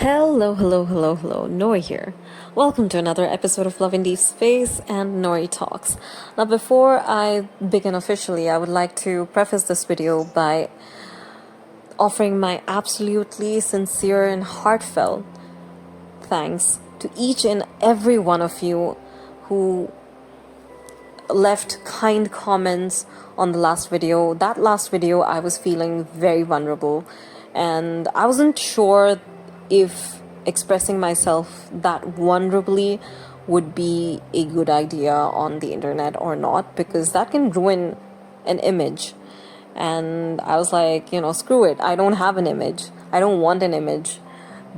Hello, hello, hello, hello. Nori here. Welcome to another episode of Love and Deep Space and Nori Talks. Now, before I begin officially, I would like to preface this video by offering my absolutely sincere and heartfelt thanks to each and every one of you who left kind comments on the last video. That last video, I was feeling very vulnerable and I wasn't sure if expressing myself that vulnerably would be a good idea on the internet or not, because that can ruin an image. And I was like, screw it. I don't have an image. I don't want an image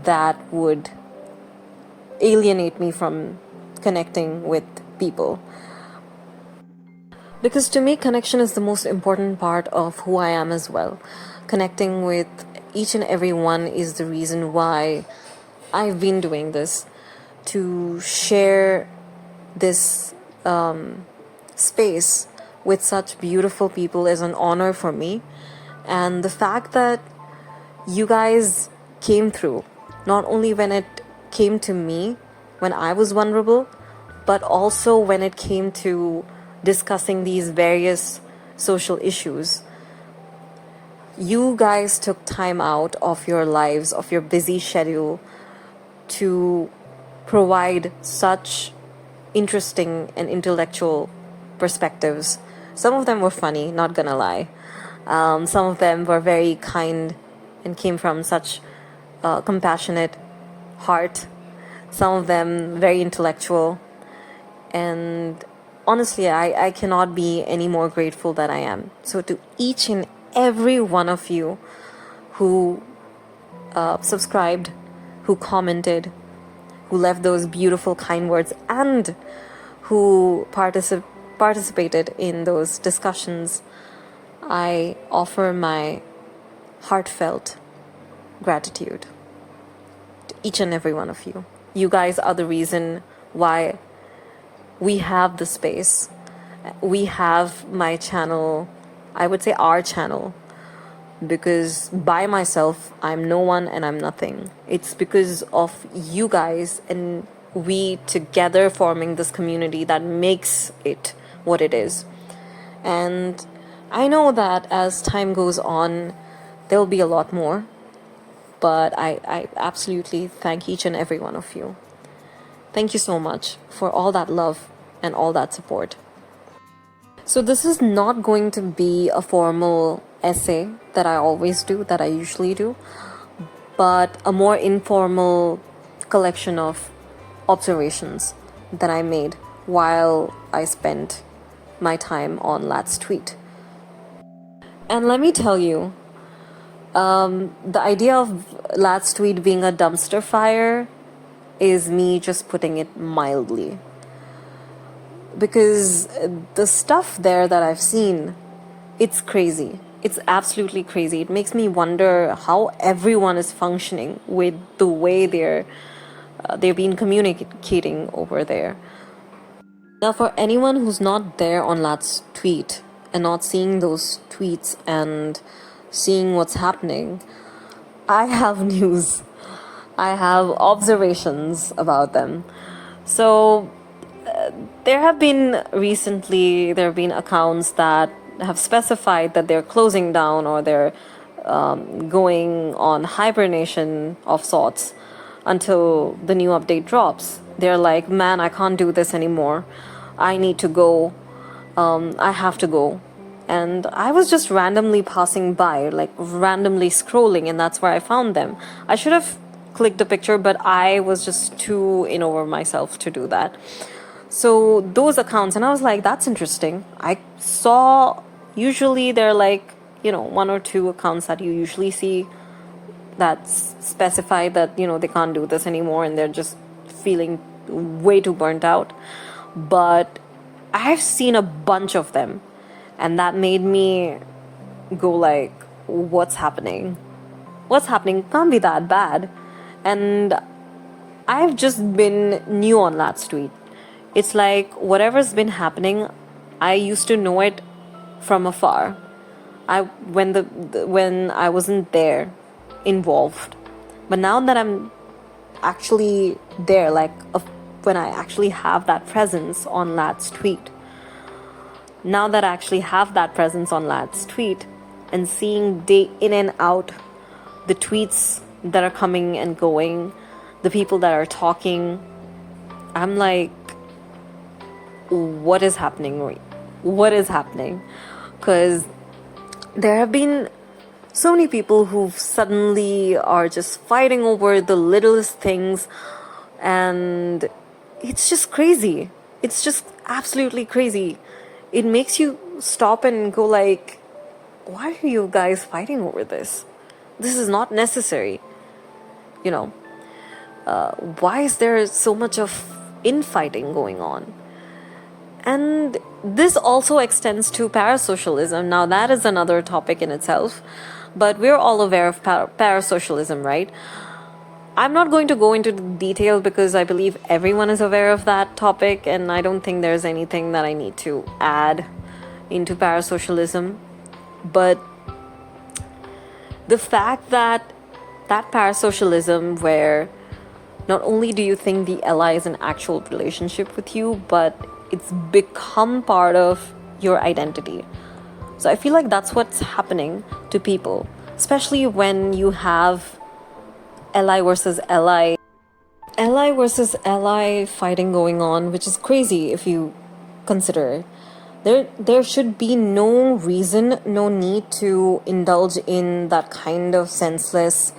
that would alienate me from connecting with people. Because to me, connection is the most important part of who I am as well. Connecting with each and every one is the reason why I've been doing this. To share this space with such beautiful people is an honor for me. And the fact that you guys came through, not only when it came to me, when I was vulnerable, but also when it came to discussing these various social issues. You guys took time out of your lives, of your busy schedule, to provide such interesting and intellectual perspectives. Some of them were funny, not gonna lie. Some of them were very kind and came from such compassionate heart. Some of them very intellectual. And honestly, I cannot be any more grateful than I am. So to each and every one of you who subscribed, who commented, who left those beautiful kind words, and who participated in those discussions, I offer my heartfelt gratitude to each and every one of you. You guys are the reason why we have the space. We have my channel, I would say our channel, because by myself, I'm no one and I'm nothing. It's because of you guys and we together forming this community that makes it what it is. And I know that as time goes on, there'll be a lot more, but I absolutely thank each and every one of you. Thank you so much for all that love and all that support. So this is not going to be a formal essay that I always do, that I usually do, but a more informal collection of observations that I made while I spent my time on Ladstwt. And let me tell you, the idea of Ladstwt being a dumpster fire is me just putting it mildly. Because the stuff there that I've seen, it's crazy. It's absolutely crazy. It makes me wonder how everyone is functioning with the way they've been communicating over there. Now, for anyone who's not there on Ladstwt and not seeing those tweets and seeing what's happening, I have news. I have observations about them. So there have been accounts that have specified that they're closing down or they're going on hibernation of sorts until the new update drops. They're like, man, I can't do this anymore. I need to go. I have to go. And I was just randomly passing by, like randomly scrolling, and that's where I found them. I should have clicked the picture, but I was just too in over myself to do that. So those accounts, and I was like, that's interesting. I saw, usually they're like, one or two accounts that you usually see that specify that, they can't do this anymore and they're just feeling way too burnt out. But I've seen a bunch of them, and that made me go like, what's happening? What's happening? Can't be that bad. And I've just been new on Ladstwt. It's like whatever's been happening, I used to know it from afar. When I wasn't there, involved. But now that I'm actually there, like when I actually have that presence on Ladstwt. Now that I actually have that presence on Ladstwt and seeing day in and out the tweets that are coming and going, the people that are talking, I'm like, what is happening? What is happening? Because there have been so many people who suddenly are just fighting over the littlest things, and it's just crazy. It's just absolutely crazy. It makes you stop and go like, why are you guys fighting over this? This is not necessary. You know, why is there so much of infighting going on? And this also extends to parasocialism. Now, that is another topic in itself, but we're all aware of parasocialism, right? I'm not going to go into detail because I believe everyone is aware of that topic, and I don't think there's anything that I need to add into parasocialism. But the fact that parasocialism, where not only do you think the ally is an actual relationship with you, but it's become part of your identity. So I feel like that's what's happening to people, especially when you have ally versus ally fighting going on, which is crazy if you consider it. There should be no reason, no need to indulge in that kind of senseless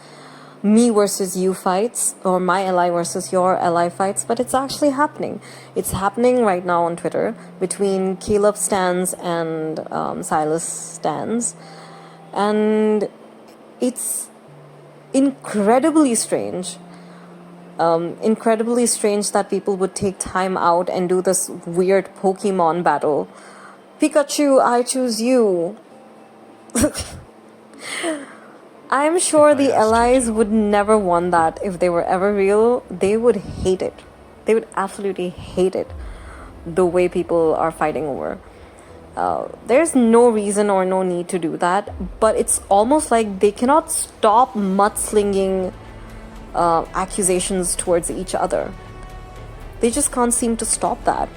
me versus you fights, or my ally versus your ally fights, but it's actually happening. It's happening right now on Twitter between Caleb stans and Silas stans, and it's incredibly strange. Incredibly strange that people would take time out and do this weird Pokemon battle. Pikachu, I choose you. I'm sure the allies would never want that. If they were ever real, they would hate it. They would absolutely hate it, the way people are fighting over. There's no reason or no need to do that, but it's almost like they cannot stop mudslinging accusations towards each other. They just can't seem to stop that.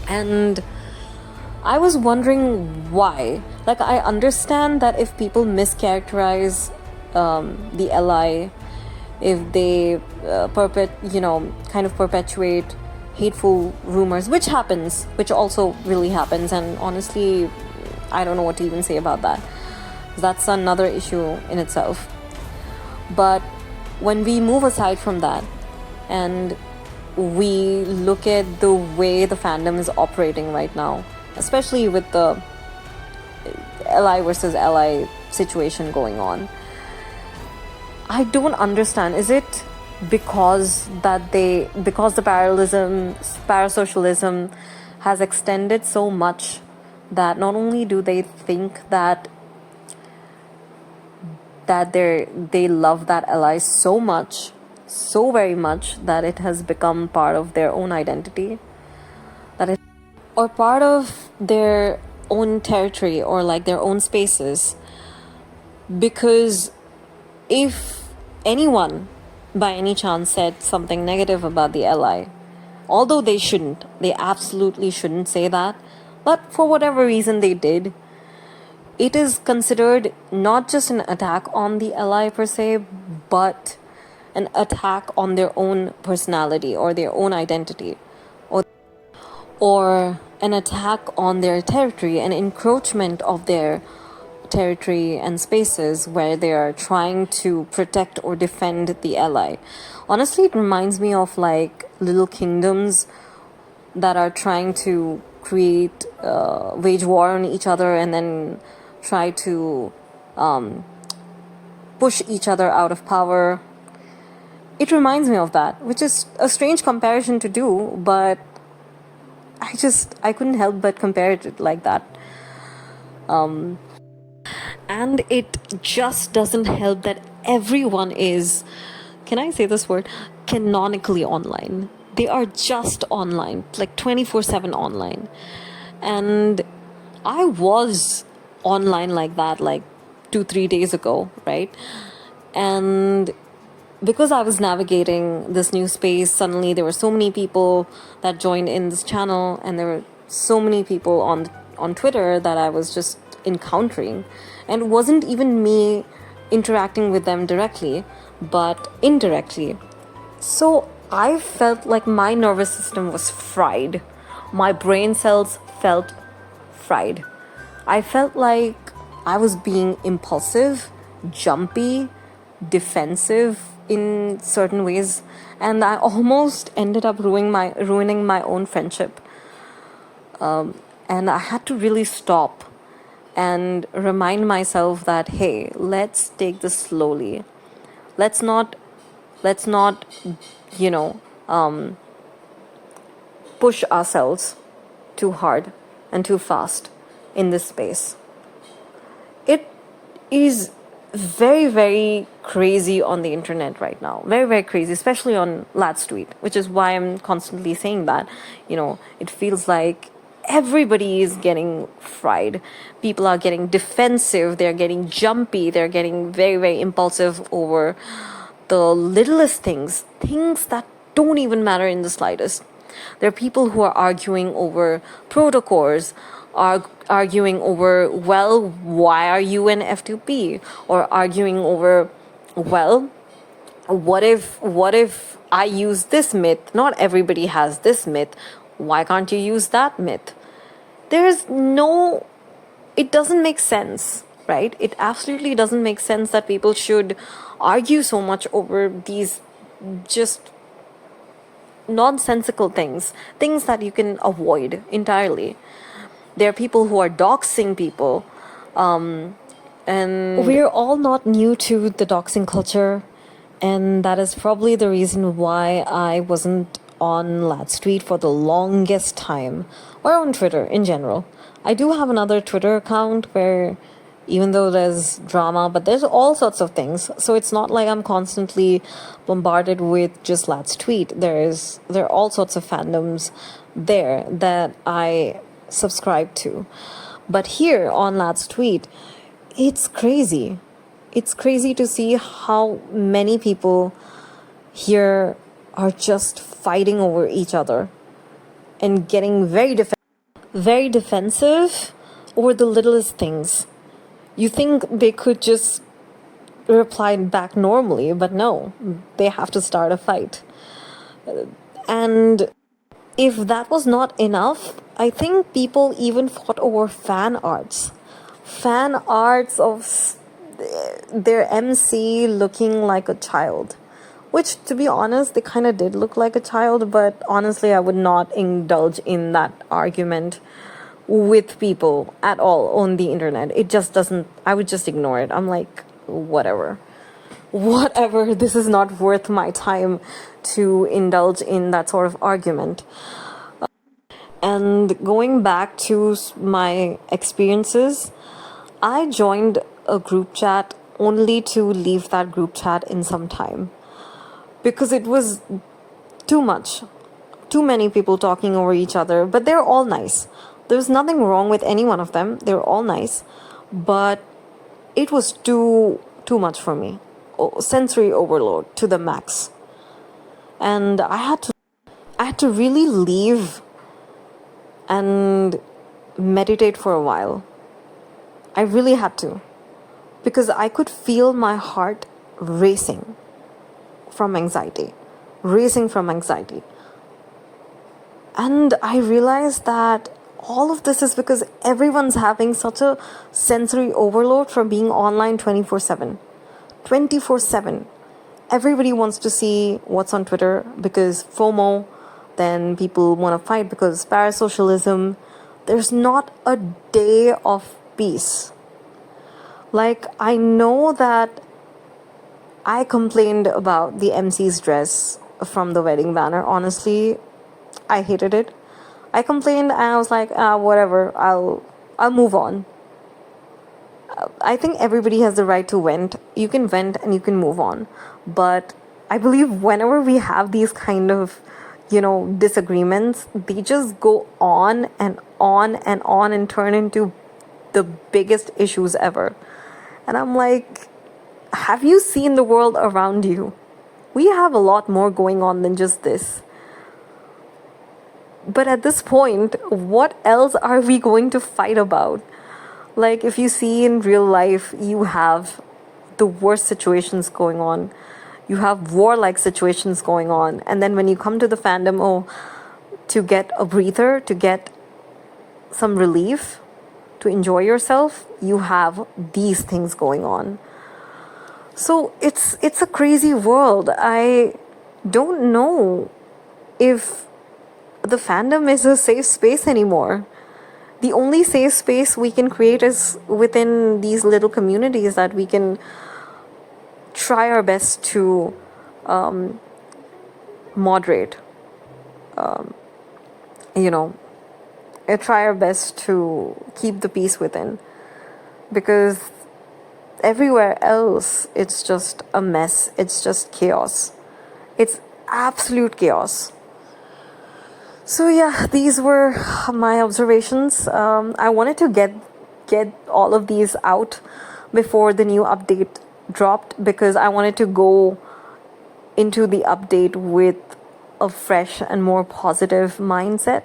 And I was wondering why. Like, I understand that if people mischaracterize the ally, if they kind of perpetuate hateful rumors, which happens, which also really happens, and honestly, I don't know what to even say about that. That's another issue in itself. But when we move aside from that and we look at the way the fandom is operating right now, especially with the ally versus ally situation going on, I don't understand. Is it because the parasocialism has extended so much that not only do they think that they love that ally so much, so very much, that it has become part of their own identity, or part of their own territory, or like their own spaces. Because if anyone by any chance said something negative about the ally, although they absolutely shouldn't say that, but for whatever reason they did, it is considered not just an attack on the ally per se, but an attack on their own personality or their own identity, or an attack on their territory, an encroachment of their territory and spaces where they are trying to protect or defend the ally. Honestly, it reminds me of like little kingdoms that are trying to wage war on each other and then try to push each other out of power. It reminds me of that, which is a strange comparison to do, but I couldn't help but compare it like that. And it just doesn't help that everyone is, can I say this word, canonically online. They are just online, like 24/7 online. And I was online like that like 2-3 days ago, right? And because I was navigating this new space, suddenly there were so many people that joined in this channel, and there were so many people on Twitter that I was just encountering, and it wasn't even me interacting with them directly, but indirectly. So I felt like my nervous system was fried. My brain cells felt fried. I felt like I was being impulsive, jumpy, defensive in certain ways, and I almost ended up ruining my own friendship. And I had to really stop and remind myself that, hey, let's take this slowly. Let's not you know push ourselves too hard and too fast in this space. It is very, very crazy on the internet right now. Very, very crazy, especially on Ladstwt, which is why I'm constantly saying that. It feels like everybody is getting fried. People are getting defensive, they're getting jumpy, they're getting very, very impulsive over the littlest things that don't even matter in the slightest. There are people who are arguing over protocols, are arguing over, well, why are you an F2P? Or arguing over, well, what if I use this myth? Not everybody has this myth. Why can't you use that myth? It doesn't make sense, right? It absolutely doesn't make sense that people should argue so much over these just nonsensical things that you can avoid entirely. There are people who are doxing people, and we're all not new to the doxing culture, and that is probably the reason why I wasn't on Ladstwt for the longest time, or on Twitter in general. I do have another Twitter account where, even though there's drama, but there's all sorts of things. So it's not like I'm constantly bombarded with just Ladstwt. There are all sorts of fandoms there that I subscribe to. But here on Ladstwt, it's crazy. It's crazy to see how many people here are just fighting over each other and getting very defensive over the littlest things. You think they could just reply back normally, but no, they have to start a fight. And if that was not enough, I think people even fought over fan arts. Fan arts of their MC looking like a child. Which, to be honest, they kind of did look like a child, but honestly, I would not indulge in that argument with people at all on the internet. It just doesn't, I would just ignore it. I'm like, whatever, this is not worth my time to indulge in that sort of argument. And going back to my experiences, I joined a group chat only to leave that group chat in some time, because it was too much. Too many people talking over each other, but they're all nice. There's nothing wrong with any one of them. They're all nice, but it was too much for me. Sensory overload to the max. And I had to really leave and meditate for a while. I really had to, because I could feel my heart racing from anxiety. And I realized that all of this is because everyone's having such a sensory overload from being online 24/7. 24/7. Everybody wants to see what's on Twitter because FOMO. Then people want to fight because Parasocialism. There's not a day of peace. Like, I know that I complained about the MC's dress from the wedding banner. Honestly, I hated it. I complained and I was like, whatever, I'll move on. I think everybody has the right to vent. You can vent and you can move on. But I believe whenever we have these kind of, disagreements, they just go on and on and on and turn into the biggest issues ever. And I'm like, have you seen the world around you? We have a lot more going on than just this. But at this point, what else are we going to fight about? Like, if you see in real life, you have the worst situations going on. You have warlike situations going on. And then when you come to the fandom, to get a breather, to get some relief, to enjoy yourself, you have these things going on. So it's a crazy world. I don't know if the fandom is a safe space anymore. The only safe space we can create is within these little communities that we can try our best to moderate. Try our best to keep the peace within. Because everywhere else, it's just a mess. It's just chaos. It's absolute chaos. So yeah, these were my observations. I wanted to get all of these out before the new update dropped, because I wanted to go into the update with a fresh and more positive mindset,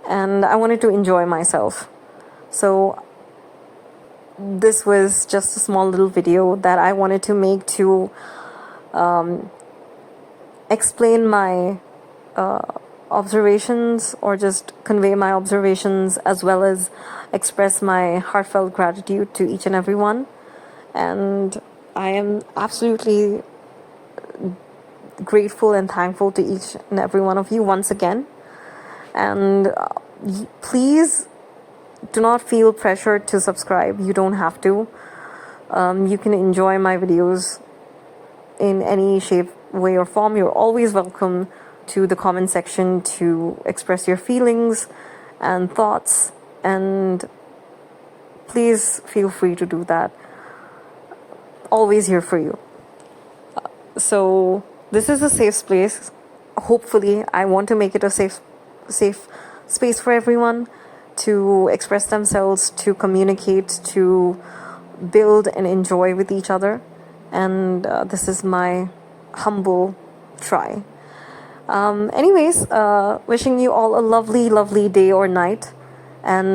and I wanted to enjoy myself. So this was just a small little video that I wanted to make to explain my observations, or just convey my observations, as well as express my heartfelt gratitude to each and every one. And I am absolutely grateful and thankful to each and every one of you once again. And please do not feel pressured to subscribe. You don't have to. You can enjoy my videos in any shape, way, or form. You're always welcome to the comment section to express your feelings and thoughts, and please feel free to do that. Always here for you. So this is a safe space. Hopefully, I want to make it a safe space for everyone to express themselves, to communicate, to build and enjoy with each other. And this is my humble try. Anyways, wishing you all a lovely, lovely day or night. And